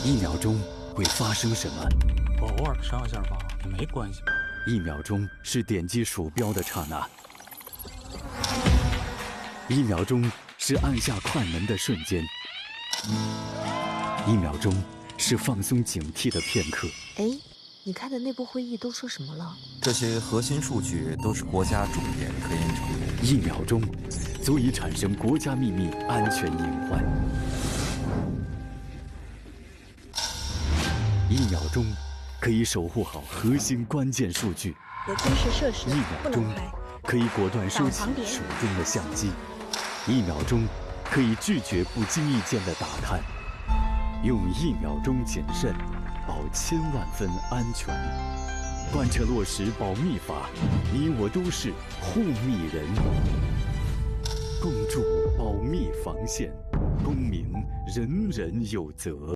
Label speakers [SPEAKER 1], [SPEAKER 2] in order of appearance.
[SPEAKER 1] 1秒钟会发生什么？
[SPEAKER 2] 偶尔上一下吧，也没关系吧。
[SPEAKER 1] 1秒钟是点击鼠标的刹那，1秒钟是按下快门的瞬间，1秒钟是放松警惕的片刻。
[SPEAKER 3] 哎，你开的内部会议都说什么了？
[SPEAKER 4] 这些核心数据都是国家重点科研成果。
[SPEAKER 1] 1秒钟足以产生国家秘密安全隐患。1秒钟可以守护好核心关键数据。
[SPEAKER 5] 有军事设施
[SPEAKER 1] 1秒钟
[SPEAKER 5] 不能开。
[SPEAKER 1] 可以果断收起
[SPEAKER 5] 挡藏点
[SPEAKER 1] 手中的相机。1秒钟可以拒绝不经意间的打探。用1秒钟谨慎，保1000万分安全。贯彻落实保密法，你我都是护密人。共筑保密防线，公民人人有责。